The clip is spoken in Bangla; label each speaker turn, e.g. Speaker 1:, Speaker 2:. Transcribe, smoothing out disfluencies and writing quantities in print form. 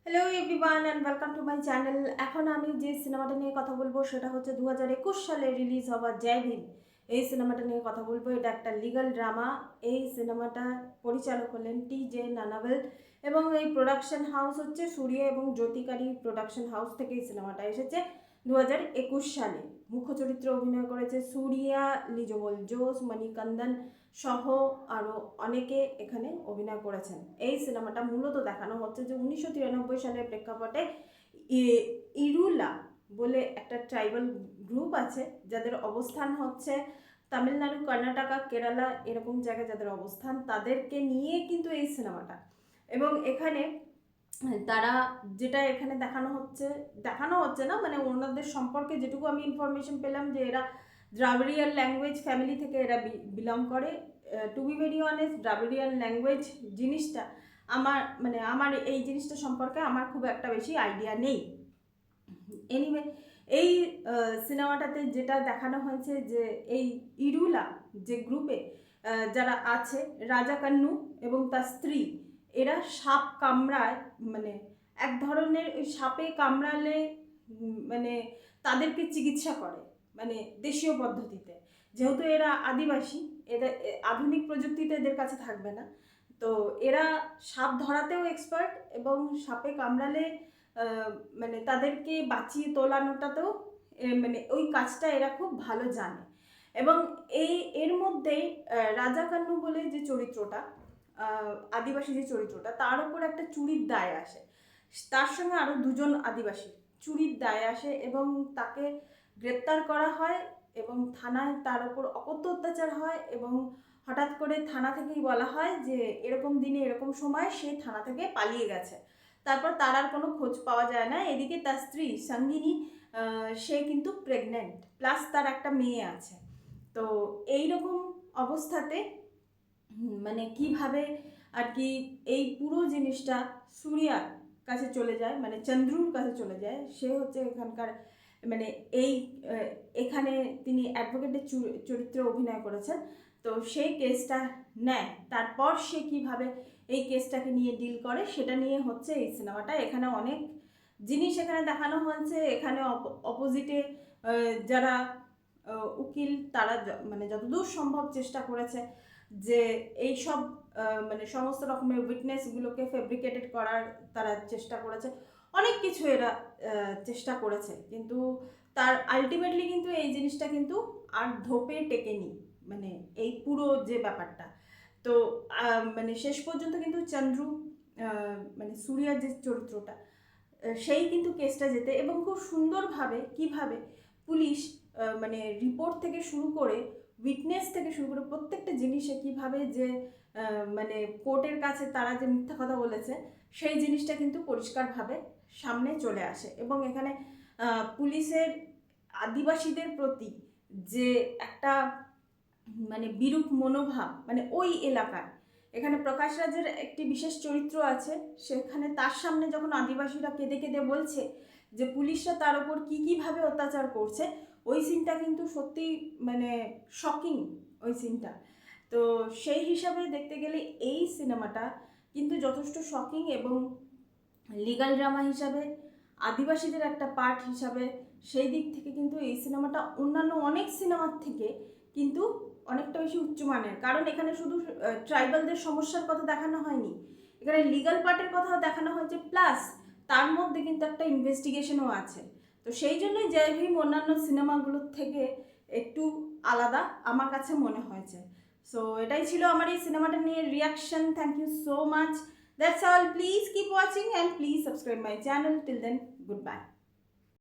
Speaker 1: Hello everyone and welcome to my channel. এখন আমি যে সিনেমাটা নিয়ে কথা বলবো সেটা হচ্ছে 2021 সালে রিলিজ হওয়া জয় ভীম। এই সিনেমাটা নিয়ে কথা বলবো। এটা একটা লিগাল ড্রামা। এই সিনেমাটা পরিচালক হলেন টি.জে. নানাভেল এবং এই প্রোডাকশন হাউস হচ্ছে সূর্য এবং জ্যোতিকারী প্রোডাকশন হাউস থেকে এই সিনেমাটা এসেছে 2021 সালে। মুখ্য চরিত্রে অভিনয় করেছে সূর্যা, লিজোমল জোস, মণিকান্দন সহ আরও অনেকে এখানে অভিনয় করেছেন। এই সিনেমাটা মূলত দেখানো হচ্ছে যে 1993 সালের প্রেক্ষাপটে ইরুলা বলে একটা ট্রাইবাল গ্রুপ আছে যাদের অবস্থান হচ্ছে তামিলনাড়ু, কর্ণাটকা, কেরালা এরকম জায়গায় যাদের অবস্থান, তাদেরকে নিয়ে কিন্তু এই সিনেমাটা। এবং এখানে তারা যেটা এখানে দেখানো হচ্ছে না, মানে ওনাদের সম্পর্কে যেটুকু আমি ইনফরমেশন পেলাম যে এরা দ্রাবিড়িয়ান ল্যাঙ্গুয়েজ ফ্যামিলি থেকে এরা বিলং করে। To be very honest, Dravidian language জিনিসটা আমার এই জিনিসটা সম্পর্কে আমার খুব একটা বেশি আইডিয়া নেই। এনিওয়ে, এই সিনেমাটাতে যেটা দেখানো হয়েছে যে এই ইরুলা যে গ্রুপে যারা আছে, রাজা কান্নু এবং তার স্ত্রী, এরা সাপ কামড়ায়, মানে এক ধরনের ওই সাপে কামড়ালে মানে তাদেরকে চিকিৎসা করে, মানে দেশীয় পদ্ধতিতে। যেহেতু এরা আদিবাসী, এদের আধুনিক প্রযুক্তিতে এদের কাছে থাকবে না, তো এরা সাপ ধরাতেও এক্সপার্ট এবং সাপে কামড়ালে মানে তাদেরকে বাঁচিয়ে তোলানোটাতেও মানে ওই কাজটা এরা খুব ভালো জানে। এবং এর মধ্যেই রাজা কান্নু বলে যে চরিত্রটা, আদিবাসী যে চরিত্রটা, তার উপর একটা চুরির দায় আসে। তার সঙ্গে আরও দুজন আদিবাসী চুরির দায় আসে এবং তাকে গ্রেপ্তার করা হয় এবং থানায় তার উপর অকথ্য অত্যাচার হয়। এবং হঠাৎ করে থানা থেকেই বলা হয় যে এরকম দিনে এরকম সময় সে থানা থেকে পালিয়ে গেছে। তারপর তার আর কোনো খোঁজ পাওয়া যায় না। এদিকে তার স্ত্রী সঙ্গিনী, সে কিন্তু প্রেগনেন্ট, প্লাস তার একটা মেয়ে আছে। তো এইরকম অবস্থাতে মানে কিভাবে আর কি এই পুরো জিনিসটা সূর্যার কাছে চলে যায়, মানে চন্দ্রুর কাছে চলে যায়। সে হচ্ছে এখানকার মানে এখানে তিনি অ্যাডভোকেটের চরিত্রে অভিনয় করেছেন। তো সেই কেসটা নেয়, তারপর সে কিভাবে এই কেসটাকে নিয়ে ডিল করে সেটা নিয়ে হচ্ছে এই সিনেমাটা। এখানে অনেক জিনিস এখানে দেখানো হয়েছে। এখানে অপোজিটে যারা উকিল, তারা মানে যতদূর সম্ভব চেষ্টা করেছে যে এই সব মানে সমস্ত রকমের উইটনেসগুলোকে ফেব্রিকেটেড করার তারা চেষ্টা করেছে। অনেক কিছু এরা চেষ্টা করেছে, কিন্তু তার আলটিমেটলি কিন্তু এই জিনিসটা কিন্তু আর ধোপে টেকেনি, মানে এই পুরো যে ব্যাপারটা। তো মানে শেষ পর্যন্ত কিন্তু চন্দ্রু, মানে সূর্যার যে চরিত্রটা, সেই কিন্তু কেসটা যেতে এবং খুব সুন্দরভাবে কিভাবে পুলিশ মানে রিপোর্ট থেকে শুরু করে, উইটনেস থেকে শুরু করে প্রত্যেকটা জিনিসে কিভাবে যে মানে কোর্টের কাছে তারা যে মিথ্যা কথা বলেছে সেই জিনিসটা কিন্তু পরিষ্কারভাবে সামনে চলে আসে। এবং এখানে পুলিশের আদিবাসীদের প্রতি যে একটা মানে বিরূপ মনোভাব, মানে ওই এলাকায় এখানে প্রকাশ রাজের একটি বিশেষ চরিত্র আছে, সেখানে তার সামনে যখন আদিবাসীরা কেঁদে কেঁদে বলছে যে পুলিশরা তার ওপর কীভাবে অত্যাচার করছে, ওই সিনটা কিন্তু সত্যি মানে শকিং ওই সিনটা। তো সেই হিসাবে দেখতে গেলে এই সিনেমাটা কিন্তু যথেষ্ট শকিং এবং লিগাল ড্রামা হিসাবে, আদিবাসীদের একটা পার্ট হিসাবে, সেই দিক থেকে কিন্তু এই সিনেমাটা অন্যান্য অনেক সিনেমার থেকে কিন্তু অনেকটা বেশি উচ্চমানের। কারণ এখানে শুধু ট্রাইবালদের সমস্যার কথা দেখানো হয়নি, এখানে লিগাল পার্টের কথাও দেখানো হয়েছে, প্লাস তার মধ্যে কিন্তু একটা ইনভেস্টিগেশনও আছে। তো সেই জন্যই জয় ভীম অন্যান্য সিনেমাগুলোর থেকে একটু আলাদা আমার কাছে মনে হয়েছে। সো এটাই ছিল আমার এই সিনেমাটা নিয়ে reaction. Thank you so much. That's all. Please keep watching and please subscribe my channel. Till then, goodbye.